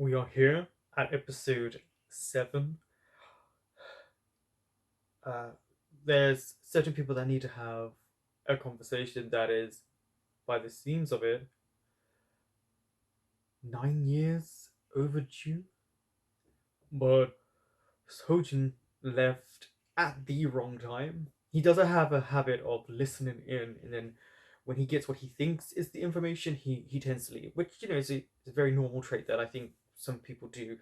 We are here at episode 7. There's certain people that need to have a conversation that is, by the seams of it, 9 years overdue. But Sojin left at the wrong time. He doesn't have a habit of listening in, and then when he gets what he thinks is the information, he tends to leave, which, is a very normal trait that I think some people do.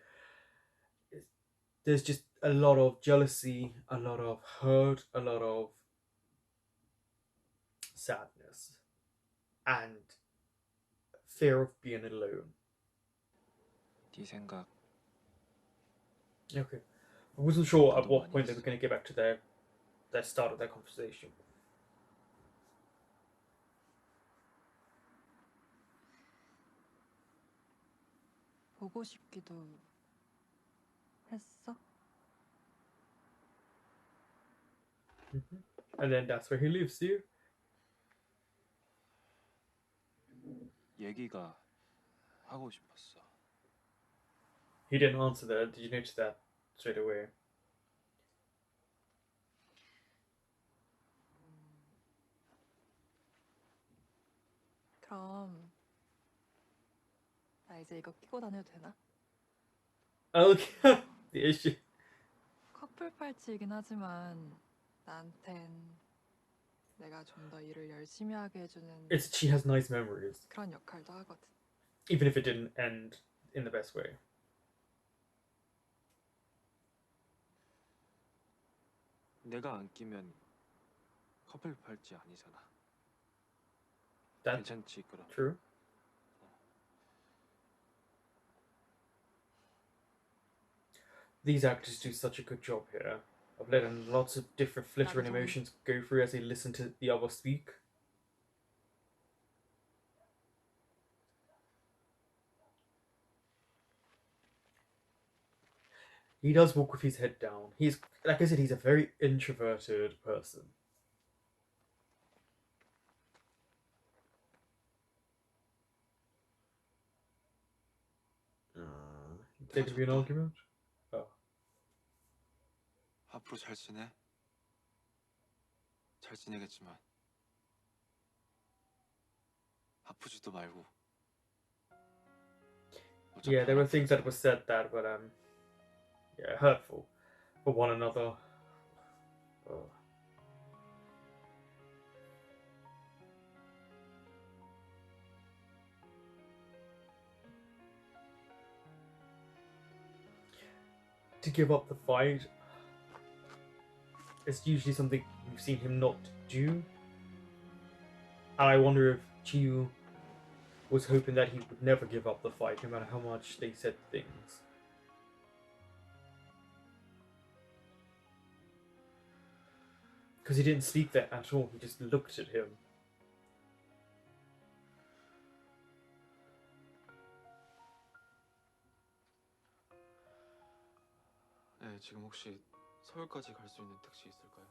There's just a lot of jealousy, a lot of hurt, a lot of sadness, and fear of being alone. 네 생각 Okay. I wasn't sure at 나도 what 많이 point they were 했어. going to get back to their start of their conversation. 보고 싶기도 했어? And then that's where he lives, too. 얘기가 하고 싶었어. He didn't answer that. Did you notice that straight away? 그럼 나 이제 이거 끼고 다녀도 되나? Okay. The issue. 커플 팔찌이긴 하지만 나한텐 내가 좀 더 일을 열심히 하게 해주는 It's she has nice memories, 그런 역할도 하거든. even if it didn't end in the best way. 내가 안 끼면 커플 팔찌 아니잖아. That's 괜찮지 그럼? true. These actors do such a good job here of letting lots of different flittering emotions go through as they listen to the other speak. He does walk with his head down. He's, like I said, he's a very introverted person. There could be an argument. 앞으로 잘 지내? 잘 지내겠지만 아프지도 말고. Yeah, there were things that were said that were hurtful for one another. To give up the fight is usually something we've seen him not do. And I wonder if Chiyu was hoping that he would never give up the fight, no matter how much they said things. Because he didn't speak there at all, he just looked at him. 네, 지금 혹시 서울까지 갈 수 있는 택시 있을까요?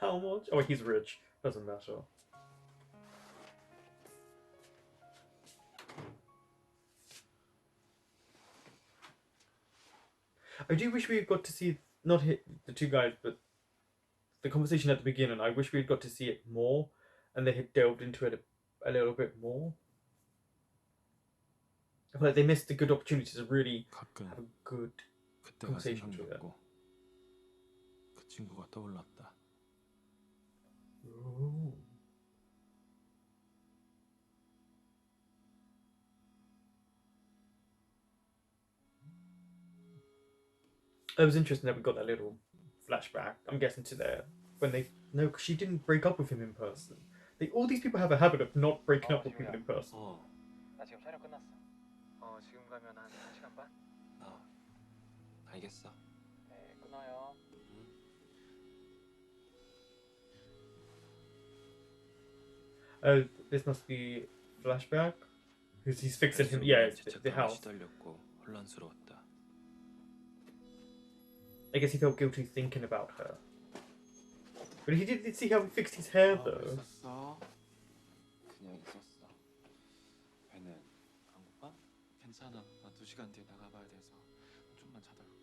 How much? Oh, he's rich. Doesn't matter. I do wish we got to see, not the two guys, but the conversation at the beginning. I wish we had got to see it more, and they had delved into it a little bit more. I feel like they missed a good opportunity to really have a good 그때가 conversation with them. 생각났고 그 친구가 떠올랐다. Ooh. It was interesting that we got that little flashback. I'm guessing to there when they no, because she didn't break up with him in person. All these people have a habit of not breaking up with people in person. 나 지금 촬영 끝났어. 지금 가면 한 1시간 반? 알겠어. 네, 끊어요. Oh, this must be flashback because he's fixing him. Yeah, it's the house. 시달렸고 혼란스러웠다. I guess he felt guilty thinking about her. But he did see how he fixed his hair though. 있었어. 그냥 있었어. 배는 안 고파? 괜찮아. 나 2시간 뒤에 나가봐야 돼서 좀만 자다 올게.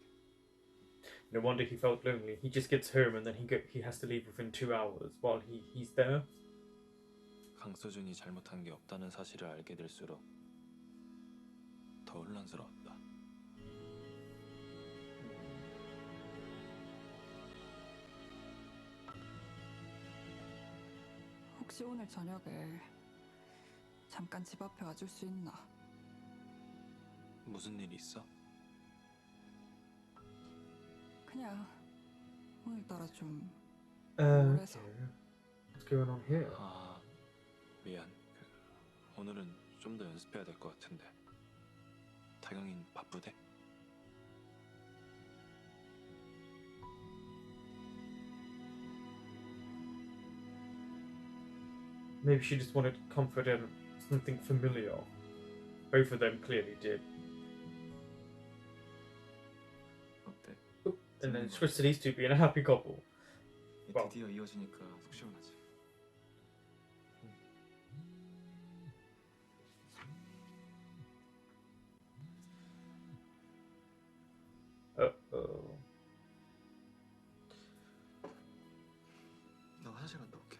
No wonder he felt lonely. He just gets home and then he has to leave within 2 hours while he's there. 강서준이 잘못한 게 없다는 사실을 알게 될수록 더 혼란스러웠다. 혹시 오늘 저녁에 잠깐 집 앞에 와줄 수 있나? 무슨 일 있어? 그냥 오늘따라 좀 Okay. 우울해서. What's going on here? 아, 미안. 오늘은 좀 더 연습해야 될 것 같은데. 다경인 바쁘대? Maybe she just wanted comfort in something familiar. Both of them clearly did. 어때? And then switch to these two being a happy couple. 와우. 드디어 이어지니까 속 시원하지. Uh-oh. 나 화장실 갔다 올게.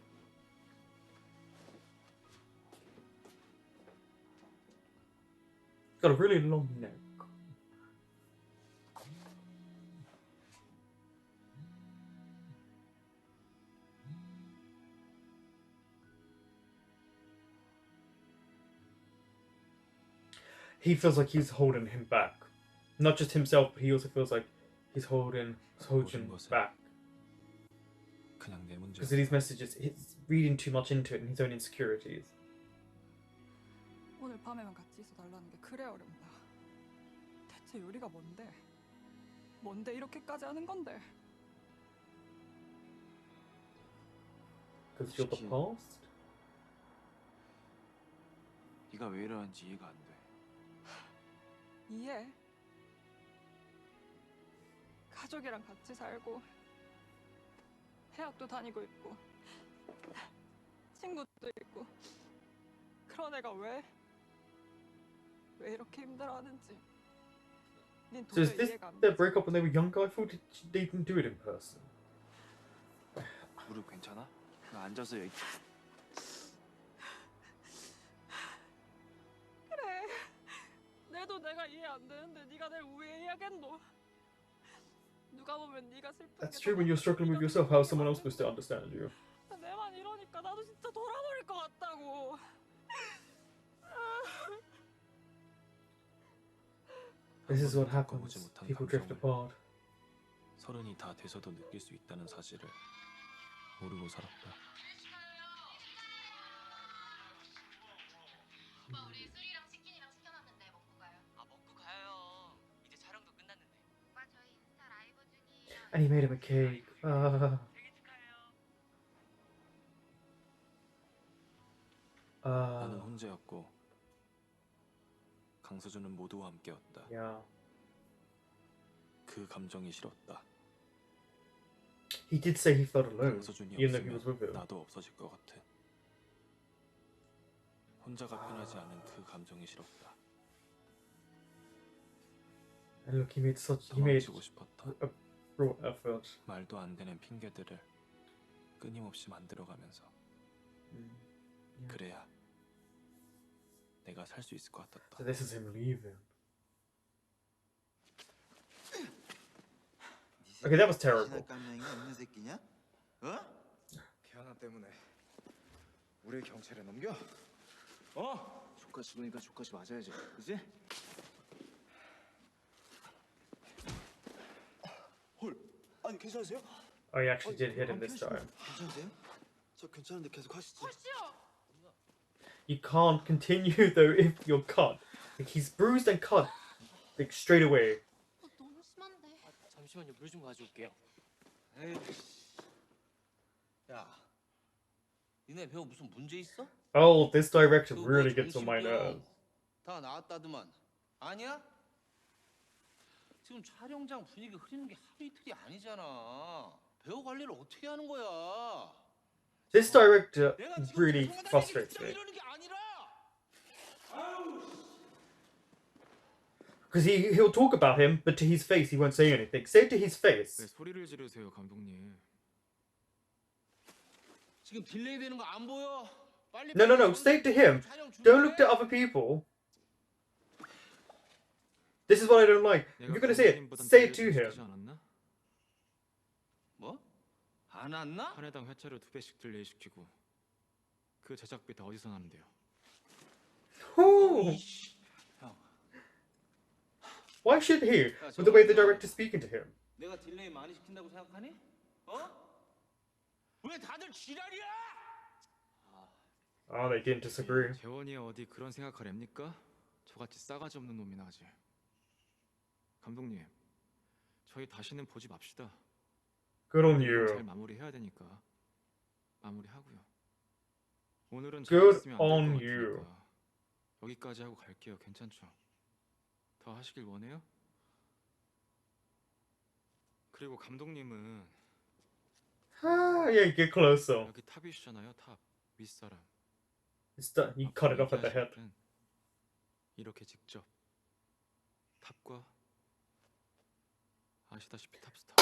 Got a really long neck. He feels like he's holding him back. Not just himself, but he also feels like he's holding Sojin back. 그냥 내 문제. Because of these messages, he's reading too much into it and his own insecurities. 오늘 밤에만 같이 있어달라는 게 그래 어렵다. 대체 요리가 뭔데? 뭔데 이렇게까지 하는 건데? Because you're the past? 네가 왜 이러는지 이해가 안 돼. 이해? 가족이랑 같이 살고 대학도 다니고 있고 친구도 있고 그런 애가 왜 이렇게 힘들어하는지 닌 So is 도저히 this 이해가 안 their 돼. breakup when they were younger? I thought they didn't do it in person. 무릎 괜찮아? 나 앉아서 얘기. 그래 내도 내가 이해 안 되는데 네가 날 우회해야겠노. 누가 보면 네가 슬픈 That's 게 true when you're struggling with yourself. How is someone else supposed to understand you? 내만 이러니까 나도 진짜 돌아버릴 것 같다고. This is what 겪어보지 happens. 못한 People drift 감정을 apart. 서른이 다 돼서도 느낄 수 있다는 사실을 모르고 살았다. 오빠 우리 술이랑 치킨이랑 시켜놨는데 먹고 가요. 아 먹고 가요. 이제 촬영도 끝났는데. 오빠 저희 인스타 라이브 중이에요. And he made him a cake. 생일 축하해요. 나는 혼자였고 강서준은 모두와 함께였다. Yeah. 그 감정이 싫었다. He did say he felt alone, 강서준이 even though he was with 없으면 him. 나도 없어질 것 같아. 혼자가 편하지 않은 그 감정이 싫었다. And look, he made 도망치고 싶었다. a real effort. 말도 안 되는 핑계들을 끊임없이 만들어가면서 그래야 내가 살 수 있을 것 같았다. So this is him leaving. Okay, that was terrible. 깜냥이 없는 새끼냐? 어? 피아나 때문에 우리 경찰에 넘겨? 어? 조카씨 보니까 조카씨 맞아야지, 그지? 헐, 아니 괜찮으세요? Oh, he actually did hit him this time. 괜찮으세요? 저 괜찮은데 계속 하시지. You can't continue though if you're cut. Like he's bruised and cut, like straight away. 너무 심한데. 잠시만요. 물 좀 가져올게요. 에이, 야, 니네 배우 무슨 문제 있어? Oh, this director 그거 really gets on my 정신병 nerves. 다 나왔다더만. 아니야? 지금 촬영장 분위기 흐리는 게 하루 이틀이 아니잖아. 배우 관리를 어떻게 하는 거야? This director 내가 지금 really 죄송하다는 frustrates 얘기 me. 이러는 게 아니라. Because he'll talk about him, but to his face he won't say anything. Say it to his 왜 face. 소리를 지르세요, 감독님? 지금 딜레이 되는 거 안 보여? 빨리 No. Say it to him. Don't look to other people. This is what I don't like. If you're gonna say it, say it to him. 뭐? 안 왔나? 한 회당 회차를 2배씩 딜레이 시키고 그 제작비 다 어디서 나는데요? Ooh. Why should he? With the way the director's speaking to him. 내가 딜레이 많이 시킨다고 생각하니? 어? 왜 다들 지랄이야? Oh, they didn't disagree. 재원이 어디 그런 생각하렵니까? 저같이 싸가지 없는 놈이나 하지. 감독님, 저희 다시는 보지 맙시다. Good on 잘 you. 마무리해야 되니까 마무리하고요. 오늘은 Good 잘했으면 on 안될것 you. 같으니까 여기까지 하고 갈게요. 괜찮죠? 더 하시길 원해요? 그리고 감독님은 Ah, yeah, get closer. 여기 탑이시잖아요. 탑 윗사람. He cut it off at the 얘기하실 head. 땐 이렇게 직접 탑과 아시다시피 탑스타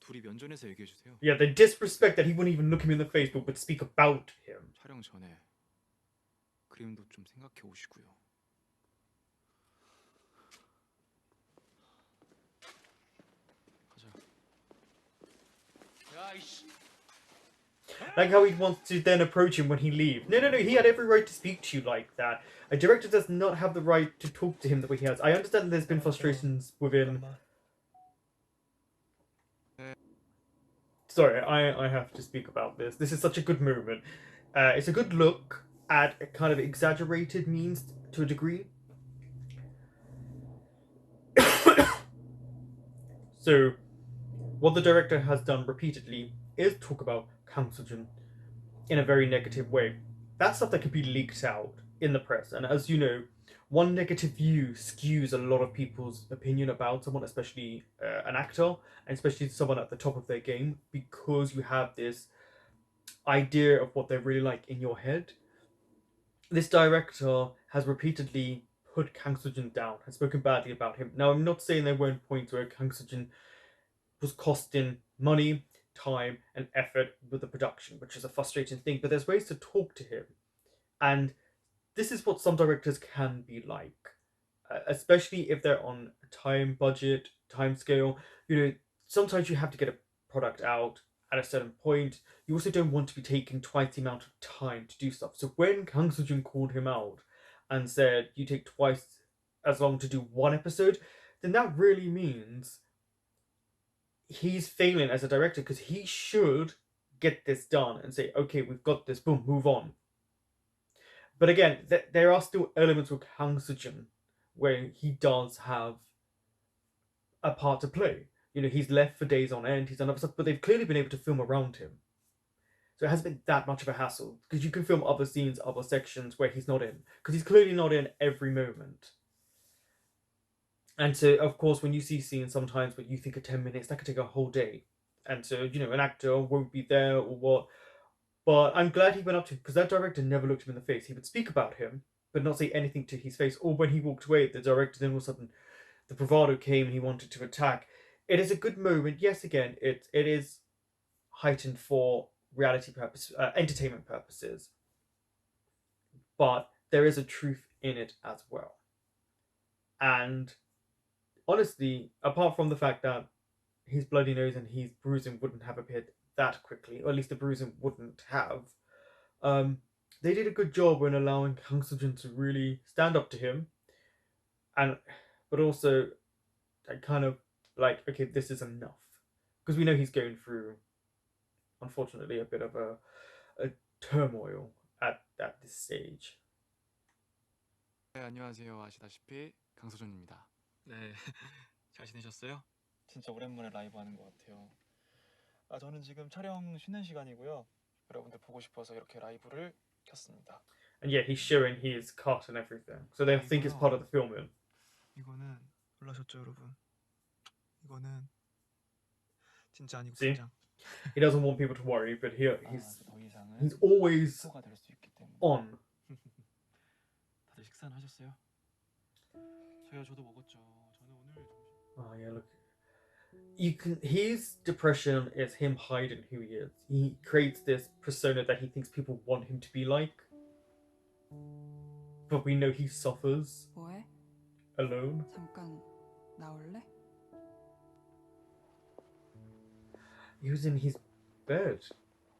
둘이 면전에서 얘기해 주세요. Yeah, the disrespect that he wouldn't even look him in the face, but would speak about him. 촬영 전에 그림도 좀 생각해 오시고요. 가자. 야 이씨. Like how he wants to then approach him when he leaves. No. He had every right to speak to you like that. A director does not have the right to talk to him the way he has. I understand there's been frustrations within. Sorry, I have to speak about this. This is such a good moment. It's a good look at a kind of exaggerated means to a degree. So, what the director has done repeatedly is talk about Kang Soo-jun in a very negative way. That's stuff that could be leaked out in the press, and as you know, one negative view skews a lot of people's opinion about someone, especially an actor, and especially someone at the top of their game, because you have this idea of what they're really like in your head. This director has repeatedly put Kang Soo-jun down, has spoken badly about him. Now, I'm not saying there weren't points where Kang Soo-jun was costing money, time, and effort with the production, which is a frustrating thing, but there's ways to talk to him. And this is what some directors can be like, especially if they're on a time budget, time scale. You know, sometimes you have to get a product out at a certain point. You also don't want to be taking twice the amount of time to do stuff. So when Kang Soo-jun called him out and said you take twice as long to do one episode, then that really means he's failing as a director, because he should get this done and say, okay, we've got this, boom, move on. But again, there are still elements with Kang Soo-jun where he does have a part to play. You know, he's left for days on end, he's done other stuff, but they've clearly been able to film around him. So it hasn't been that much of a hassle, because you can film other scenes, other sections where he's not in, because he's clearly not in every moment. And so, of course, when you see scenes sometimes where you think of 10 minutes, that could take a whole day. And so, you know, an actor won't be there or what. But I'm glad he went up to him, because that director never looked him in the face. He would speak about him, but not say anything to his face. Or when he walked away, the director then all of a sudden, the bravado came and he wanted to attack. It is a good moment. Yes, again, it is heightened for reality purposes, entertainment purposes. But there is a truth in it as well. And honestly, apart from the fact that his bloody nose and his bruising wouldn't have appeared that quickly, or at least the bruising wouldn't have, they did a good job in allowing Kang Soo-jun to really stand up to him, but also kind of like, okay, this is enough, because we know he's going through, unfortunately, a bit of a turmoil at this stage. 네, 안녕하세요. 아시다시피 강서준입니다. 네, 잘 지내셨어요? 진짜 오랜만에 라이브 하는 것 같아요. 저는 지금 촬영 쉬는 시간이고요. 여러분들 보고 싶어서 이렇게 라이브를 켰습니다. And yeah, he's showing his cut and everything, so they think it's part of the filming. 이거는 놀라셨죠, 여러분? 이거는 진짜 아니고 See? 그냥. He doesn't want people to worry, but 더 이상은 he's always 스포가 될 수 있기 때문에. on. 다들 식사는 하셨어요? 저도 먹었죠. 저는 오늘 점심. Oh yeah, look. You can. His depression is him hiding who he is. He creates this persona that he thinks people want him to be like, but we know he suffers 뭐해? alone. 잠깐 나올래? He was in his bed,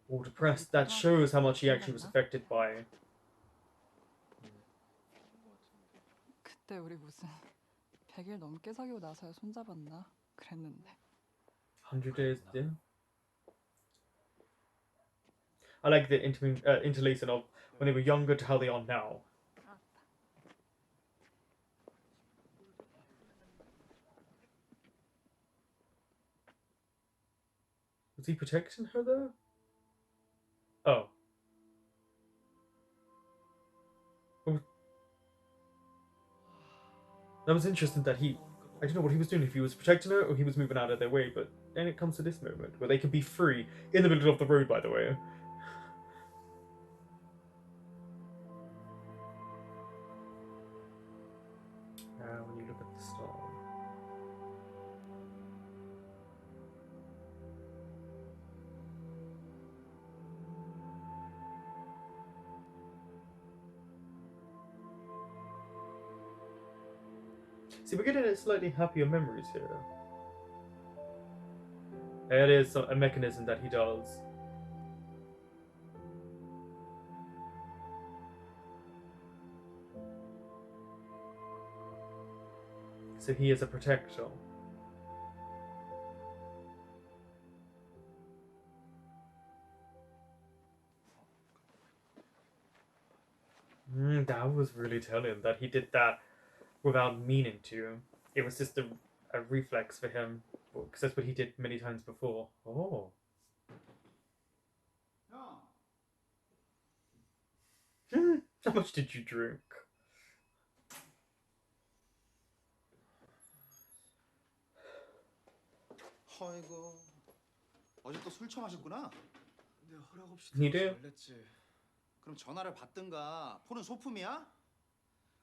all depressed. That shows how much he actually was affected by. 그때 우리 무슨 100일 넘게 사귀고 나서야 손잡았나? 그랬는데. 100 days, yeah. I like the interlacing of when they were younger to how they are now. Was he protecting her though? Oh. That was interesting that I don't know what he was doing, if he was protecting her or he was moving out of their way, but then it comes to this moment where they can be free in the middle of the road, by the way. When you look at the star. See, we're getting slightly happier memories here. It is a mechanism that he does. So he is a protector. That was really telling that he did that without meaning to. It was just a reflex for him, because that's what he did many times before. Oh. How much did you drink? 아이고, 어제 또 술 처마셨구나. 근데 허락 없이 니 들어가서 래 말랬지. 그럼 전화를 받든가. 폰은 소품이야?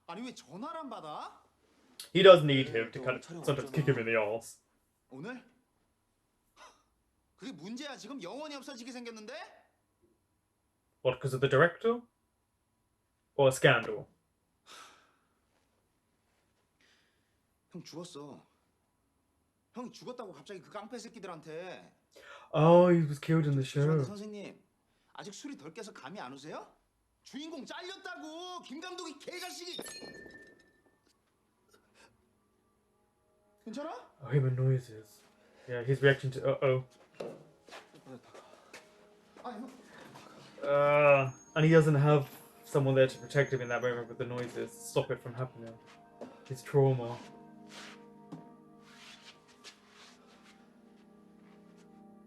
아니 왜 전화를 안 받아? He does need him to kind of sometimes kick him in the arse. 오늘? 그게 문제야. 지금 영원히 없어지게 생겼는데? What, because of the director? Or a scandal? 형 죽었어. 형이 죽었다고 갑자기 그 깡패 새끼들한테. Oh, he was killed in the 죄송한데 show. 선생님, 아직 술이 덜 깨서 감이 안 오세요? 주인공 잘렸다고. 김 감독이 개자식이. 괜찮아? Oh, him and noises. Yeah, his reaction to uh-oh. And he doesn't have someone there to protect him in that moment with the noises, stop it from happening. His trauma.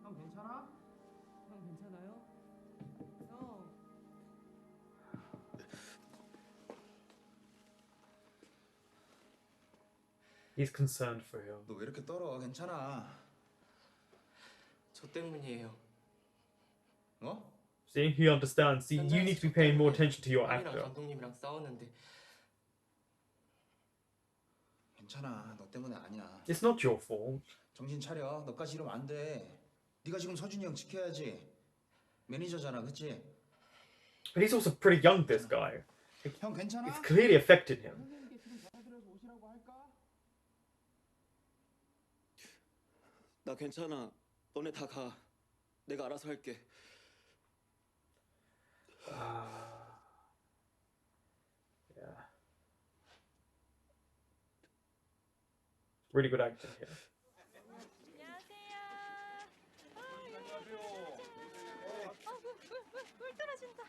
형 괜찮아? 형 괜찮아요? 형. He's concerned for him. 너 왜 이렇게 떨어? 괜찮아. 저 때문이에요. 어? See, he understands. See, you need to be paying more attention to your 형이랑 actor. 감독님이랑 싸웠는데 괜찮아. 너 때문에 아니야. It's not your fault. 정신 차려. 너까지 이러면 안 돼. 네가 지금 서준이 형 지켜야지. 매니저잖아, 그치? But he's also pretty young, this guy. 형 괜찮아? It's clearly affected him. 선생님께 지금 전화드려서 오시라고 할까? 나 괜찮아. 너네 다 가. 내가 알아서 할게. Yeah. Really good acting here. 꿀 떨어진다.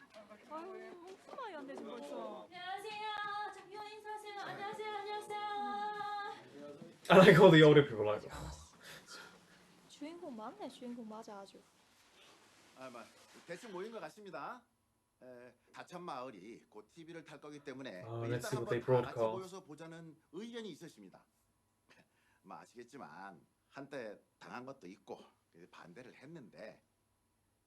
아유, 목숨아야 안 되지 벌써. 안녕하세요. 장기원 인사하세요. 안녕하세요. 안녕하세요. I like all the older people like, 주인공 맞네. 주인공 맞아 아주. 대충 모인 것 같습니다. 다천 마을이 곧 TV를 탈 거기 때문에 let's see 일단 what they 한번 다 같이 broadcast. 모여서 보자는 의견이 있으십니다. 아시겠지만 한때 당한 것도 있고 반대를 했는데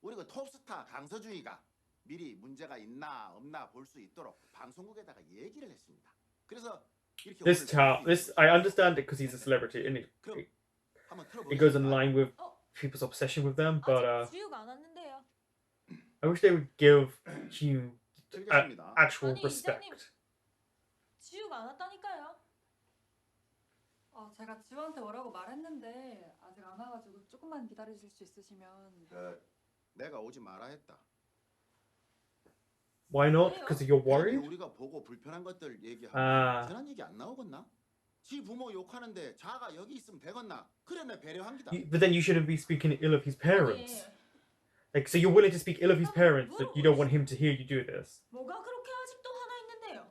우리 그 톱스타 강서준이가 미리 문제가 있나 없나 볼 수 있도록 방송국에다가 얘기를 했습니다. 그래서 이렇게 This 오늘 town, 들을 수 this 있어. I understand it because he's a celebrity, and 그럼 it 한번 it goes 틀어보겠습니다. in line with people's obsession with them. But 아직 지우가 안 왔는데요. I wish they would give Hugh 틀겠습니다. actual 아니, 이장님. respect. 지우가 안 왔다니까요. 제가 지우한테 오라고 말했는데 아직 안 와가지고 조금만 기다리실 수 있으시면. 내가 오지 마라 했다. Why not? Because you're 괜히 worried? 우리가 보고 불편한 것들 얘기하면 아. 편한 얘기 안 나오겠나? 지 부모 욕하는데 자가 여기 있으면 되겠나? 그래 내 배려한 기다. But then you shouldn't be speaking ill of his parents. 아니, Like, so you're willing to speak ill of his parents, but you don't want him to hear you do this. 뭐가 그렇게 아직도 화나 있는데요?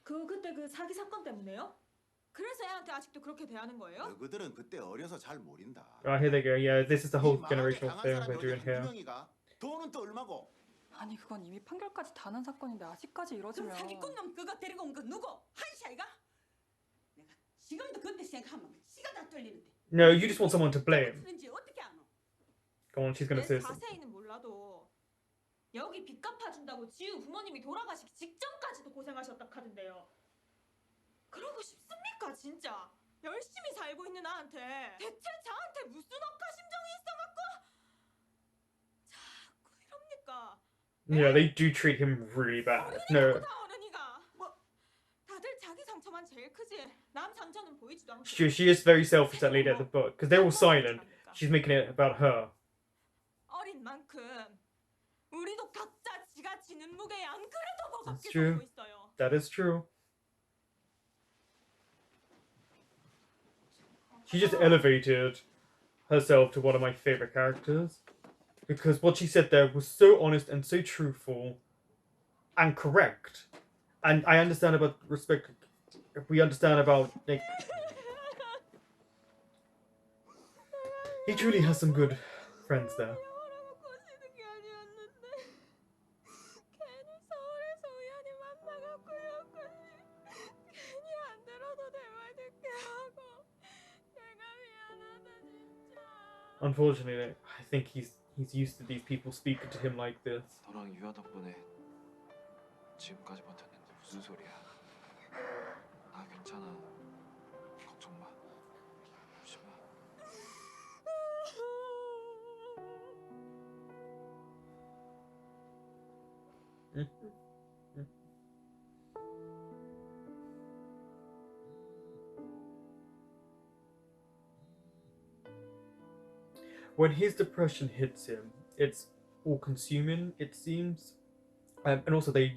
그때 그 사기 사건 때문에요? 그래서 애한테 아직도 그렇게 대하는 거예요? 너희들은 그때 어려서 잘 모른다. Oh, here they go. Yeah, this is the whole 이 마을에 generational 강한 thing 사람이 we're 어디 doing 한두 here. 명이가 돈은 또 얼마고? 아니 그건 이미 판결까지 다 난 사건인데 아직까지 그 이러지면. 사기꾼 놈 그거 데리고 온 거 누구? 한시아이가? 내가 지금도 그때 생각하면 씨가 다 떨리는데. No, you just want someone to blame. 그런지 어떻게 아노? Go on, she's gonna say something. 자세히는 몰라도 여기 빚 갚아준다고 지우 부모님이 돌아가시기 직전까지도 고생하셨다 카던데요. 그러고 싶습니까 진짜? 열심히 살고 있는 나한테 대체 저한테 무슨 억하 심정이 있어갖고 자꾸 이럽니까? Yeah, they do treat him really bad. No, 다 어른이가 뭐 다들 자기 상처만 제일 크지 남 상처는 보이지도 않고. she is very selfish, that lady at the book, because they're all silent. She's making it about her. 어린 만큼 우리도 각자 지가 지는 무게에 안 그래도 That's 버겁게 true. 살고 있어요. That is true. She just elevated herself to one of my favorite characters. Because what she said there was so honest and so truthful and correct. And I understand about respect. We understand about, like, he truly has some good friends there. Unfortunately, I think he's used to these people speaking to him like this. 너랑 유아 덕분에 지금까지 버텼는데 무슨 소리야? 나 괜찮아. 걱정 마. 울지 마. When his depression hits him, it's all-consuming, it seems, and also they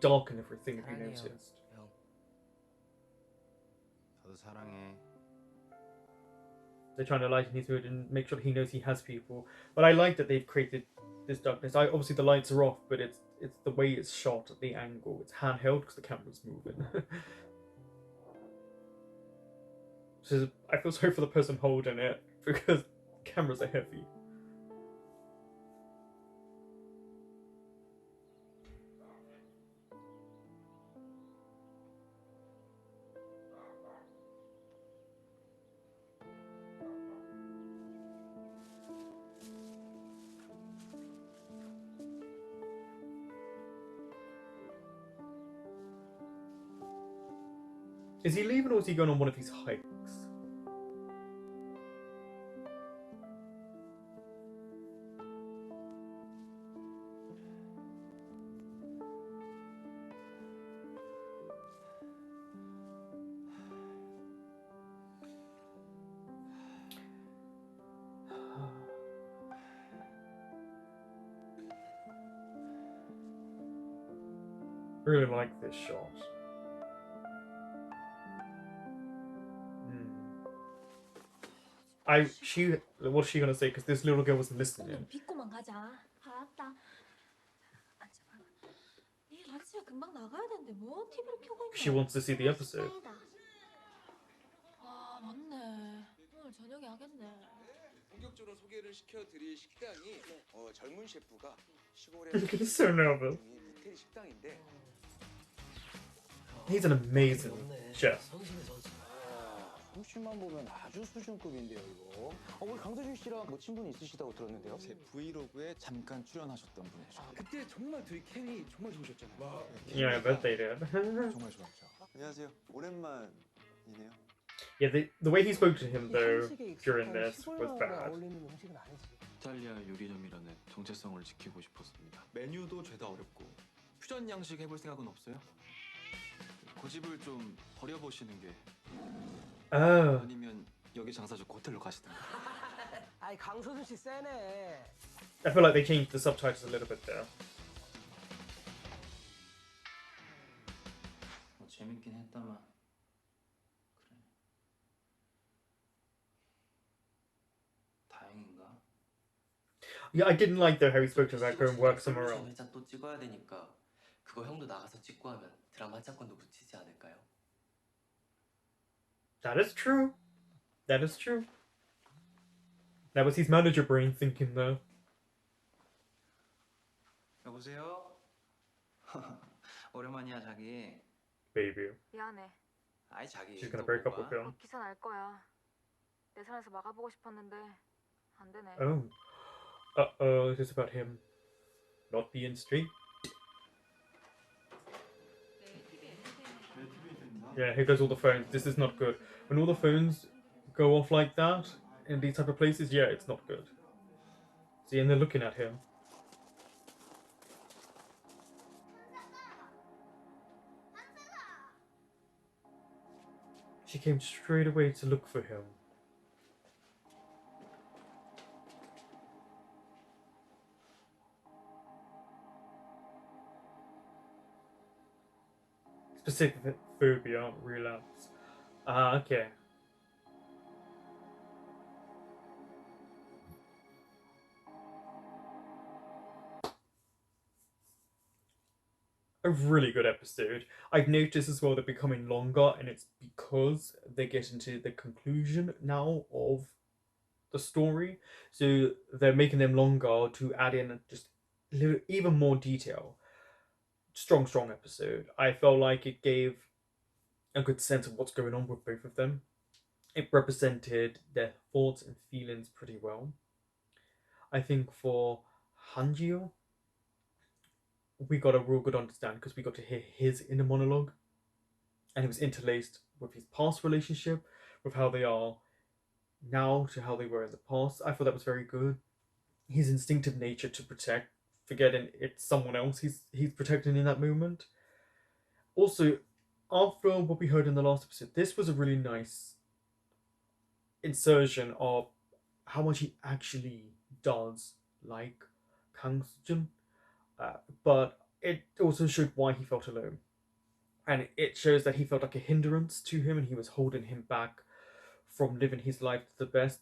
darken everything. If you 사랑해요, noticed, 형. 저도 사랑해. they're trying to lighten his mood and make sure he knows he has people. But I like that they've created this darkness. Obviously the lights are off, but it's the way it's shot, the angle. It's handheld because the camera's moving. So I feel sorry for the person holding it because cameras are heavy. Is he leaving or is he going on one of his hikes? Really like this shot. What's she gonna say? Because this little girl was listening. 빚고만 가자. 알았다. 앉아봐. 이 라치가 금방 나가야 되는데 뭐 TV를 켜고 있냐? She wants to see the episode. 아 맞네. 오늘 저녁에 하겠네. 본격적으로 소개를 시켜드릴 식당이 젊은 셰프가 시골에 He's so nervous. 호텔 식당인데 He's an amazing chef. 솜씨만 보면 아주 수준급인데요, 이거. 우리 강서준 씨랑 뭐 친분이 있으시다고 들었는데요? 제 브이로그에 잠깐 출연하셨던 분이죠. 그때 정말 둘이 케미 정말 좋으셨잖아요. Yeah, I bet they did. 정말 좋았죠. 안녕하세요. 오랜만이네요. Yeah, the way he spoke to him though during this was bad. 어울리는 음식은 아니지. 이탈리아 요리점이라는 정체성을 지키고 싶었습니다. 메뉴도 죄다 어렵고 퓨전 양식 해볼 생각은 없어요? 고집을 좀 버려보시는 게 Oh. 아니면 여기 장사 좋고 호텔로 가시든가. 아이 강서준 씨 세네. I feel like they changed the subtitles a little bit there. 뭐 재밌긴 했다만 그래. 다행인가? Yeah, I didn't like though how he spoke to that go and work somewhere else. 회차 또 찍어야 되니까 그거 형도 나가서 찍고 하면 드라마 합작권도 붙이지 않을까요? That is true. That is true. That was his manager brain thinking though. 여보세요? 오랜만이야 자기. Baby. 미안해. 아이 자기. She's gonna break up with him. 기사 날 거야. 내 선에서 막아보고 싶었는데 안 되네. Oh. Uh-oh, is this about him not being straight? Yeah, here goes all the phones. This is not good. When all the phones go off like that in these type of places, yeah, it's not good. See, and they're looking at him. She came straight away to look for him. Specific phobia relapse. Ah, okay. A really good episode. I've noticed as well they're becoming longer, and it's because they get into the conclusion now of the story. So they're making them longer to add in just a little, even more detail. Strong episode. I felt like it gave a good sense of what's going on with both of them. It represented their thoughts and feelings pretty well. I think for Hanjio, we got a real good understanding because we got to hear his inner monologue, and it was interlaced with his past relationship, with how they are now to how they were in the past. I thought that was very good. His instinctive nature to protect, forgetting it's someone else he's protecting in that moment. Also, after what we heard in the last episode, this was a really nice insertion of how much he actually does like Kang Soo-jun. But it also showed why he felt alone. And it shows that he felt like a hindrance to him and he was holding him back from living his life to the best.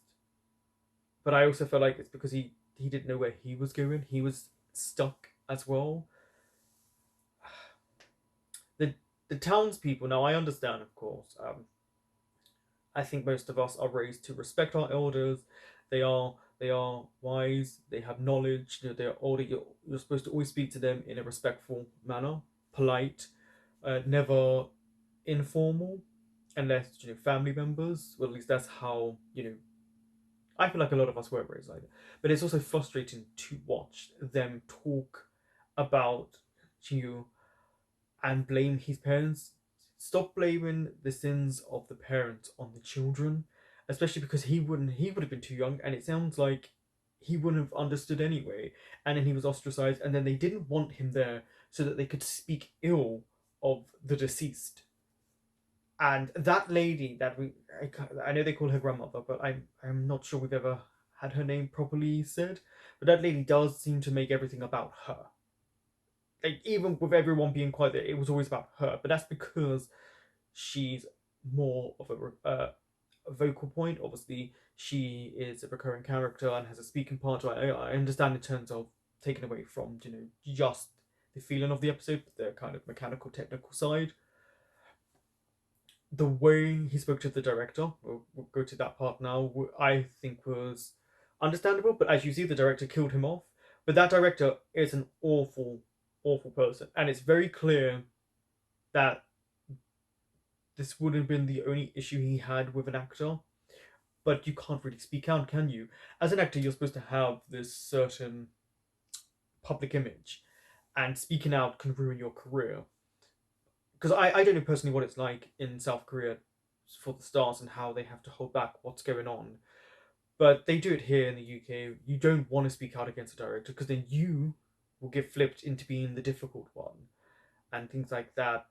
But I also felt like it's because he didn't know where he was going. He was stuck as well. The townspeople, now I understand, of course. I think most of us are raised to respect our elders. They are wise, they have knowledge, they're older. You're supposed to always speak to them in a respectful manner, polite, never informal, unless family members. Well, at least that's how I feel like a lot of us were raised like that. But it's also frustrating to watch them talk about Chinyu and blame his parents. Stop blaming the sins of the parents on the children, especially because he would have been too young, and it sounds like he wouldn't have understood anyway. And then he was ostracized, and then they didn't want him there so that they could speak ill of the deceased. And that lady that I know they call her grandmother, but I'm not sure we've ever had her name properly said. But that lady does seem to make everything about her. Like, even with everyone being quiet, it was always about her. But that's because she's more of a vocal point. Obviously, she is a recurring character and has a speaking part. So I understand in terms of taken away from just the feeling of the episode, but the kind of mechanical, technical side. The way he spoke to the director, we'll go to that part now, I think was understandable. But as you see, the director killed him off. But that director is an awful person, and it's very clear that this would have been the only issue he had with an actor. But you can't really speak out, can you? As an actor, you're supposed to have this certain public image, and speaking out can ruin your career. because I don't know personally what it's like in South Korea for the stars and how they have to hold back what's going on, but they do it here in the UK. You don't want to speak out against a director because then you will get flipped into being the difficult one and things like that.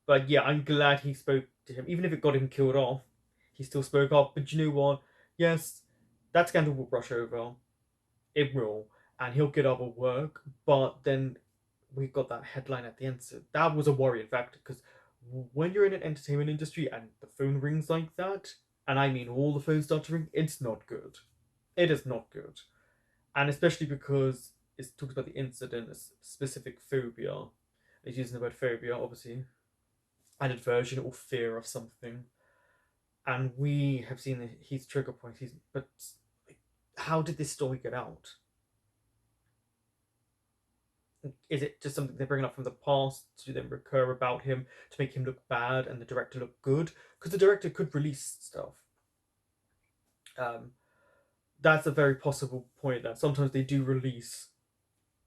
But yeah, I'm glad he spoke to him, even if it got him killed off. He still spoke up. But you know what? Yes, that scandal will brush over. It will, and he'll get other work. But then we got that headline at the end, so that was a worrying factor because when you're in an entertainment industry and the phone rings like that, and I mean all the phones start to ring, it's not good. It is not good, and especially because it talks about the incident, a specific phobia. It's using the word phobia, obviously, an aversion or fear of something, and we have seen his trigger point. But how did this story get out? Is it just something they're bringing up from the past to then recur about him to make him look bad and the director look good? Because the director could release stuff. That's a very possible point that sometimes they do release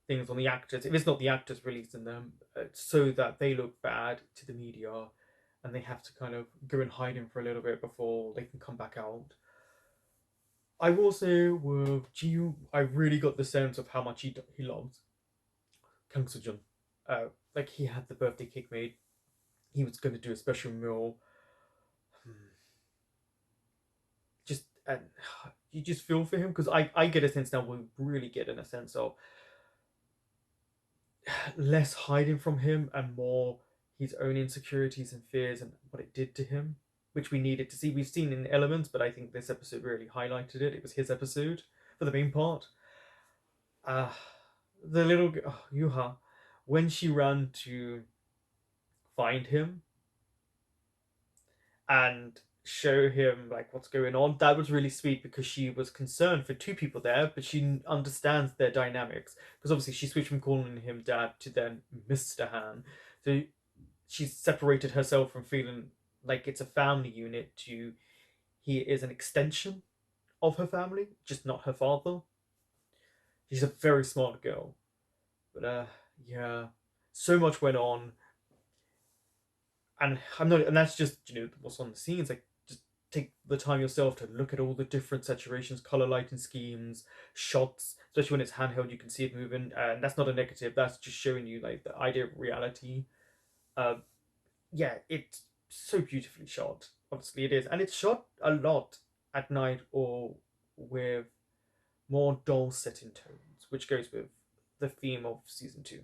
things on the actors. If it's not the actors releasing them, so that they look bad to the media and they have to kind of go and hide him for a little bit before they can come back out. I will say with Jiu, I really got the sense of how much he loves Kang Soo-jun. Like he had the birthday cake made. He was going to do a special meal. Just and you just feel for him because I get a sense now we're really getting a sense of less hiding from him and more his own insecurities and fears and what it did to him, which we needed to see. We've seen in elements, but I think this episode really highlighted it. It was his episode for the main part. The little Yuha, when she ran to find him and show him like what's going on, that was really sweet because she was concerned for two people there, but she understands their dynamics because obviously she switched from calling him dad to then Mr. Han, so she's separated herself from feeling like it's a family unit to he is an extension of her family, just not her father. She's a very smart girl, but yeah, so much went on, and I'm not, and that's just what's on the scenes. Like, just take the time yourself to look at all the different saturations, color lighting schemes, shots. Especially when it's handheld, you can see it moving, and that's not a negative. That's just showing you like the idea of reality. Uh, yeah, it's so beautifully shot. Obviously, it is, and it's shot a lot at night or with more dull setting tones, which goes with the theme of season 2.